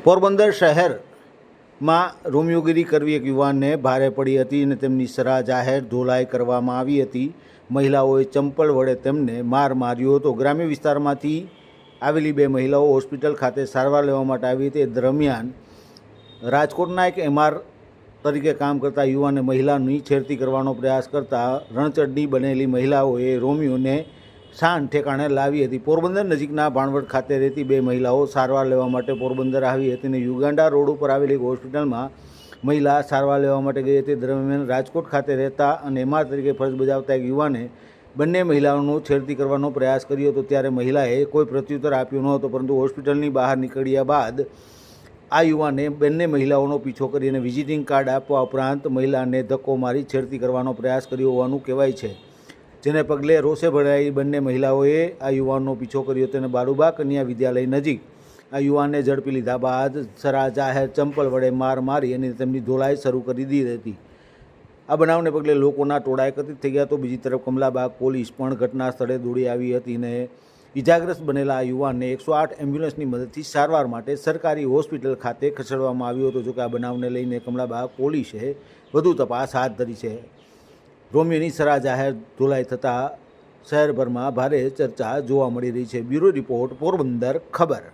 પોરબંદર શહેરમાં રોમિયોગીરી કરવી એક યુવાનને ભારે પડી હતી અને તેમની સરા જાહેર ધોલાઈ કરવામાં આવી હતી. મહિલાઓએ ચંપલ વડે તેમને માર્યો હતો. ગ્રામ્ય વિસ્તારમાંથી આવેલી બે મહિલાઓ હોસ્પિટલ ખાતે સારવાર લેવા માટે આવી હતી. દરમિયાન રાજકોટના એક એમઆર તરીકે કામ કરતા યુવાને મહિલાની છેડતી કરવાનો પ્રયાસ કરતા રણચડની બનેલી મહિલાઓએ રોમિયોને શાન ઠેકાણે લાવી હતી. પોરબંદર નજીકના ભાણવડ ખાતે રહેતી બે મહિલાઓ સારવાર લેવા માટે પોરબંદર આવી હતી અને યુગાંડા રોડ ઉપર આવેલી હોસ્પિટલમાં મહિલા સારવાર લેવા માટે ગઈ હતી. દરમિયાન રાજકોટ ખાતે રહેતા અને એમઆર તરીકે ફરજ બજાવતા એક યુવાને બંને મહિલાઓનો છેડતી કરવાનો પ્રયાસ કર્યો હતો. ત્યારે મહિલાએ કોઈ પ્રત્યુત્તર આપ્યો નહોતો, પરંતુ હોસ્પિટલની બહાર નીકળ્યા બાદ આ યુવાને બંને મહિલાઓનો પીછો કરીને વિઝિટિંગ કાર્ડ આપવા ઉપરાંત મહિલાને ધક્કો મારી છેડતી કરવાનો પ્રયાસ કર્યો હોવાનું કહેવાય છે. જેને પગલે રોષે ભરાઈ બંને મહિલાઓએ આ યુવાનનો પીછો કર્યો હતો અને બાલુબા કન્યા વિદ્યાલય નજીક આ યુવાનને ઝડપી લીધા બાદ સરા જાહેર ચંપલ વડે મારી અને તેમની ધોલાઈ શરૂ કરી દીધી હતી. આ બનાવને પગલે લોકોના ટોળા એકત્રિત થઈ ગયા. તો બીજી તરફ કમલાબાગ પોલીસ પણ ઘટના સ્થળે દોડી આવી હતી અને ઇજાગ્રસ્ત બનેલા આ યુવાનને 108 એમ્બ્યુલન્સની મદદથી સારવાર માટે સરકારી હોસ્પિટલ ખાતે ખસેડવામાં આવ્યો હતો. જોકે આ બનાવને લઈને કમલાબાગ પોલીસે વધુ તપાસ હાથ ધરી છે. રોમિયોની સરા જાહેર ધોલાઈ થતાં શહેરભરમાં ભારે ચર્ચા જોવા મળી રહી છે. બ્યુરો રિપોર્ટ, પોરબંદર ખબર.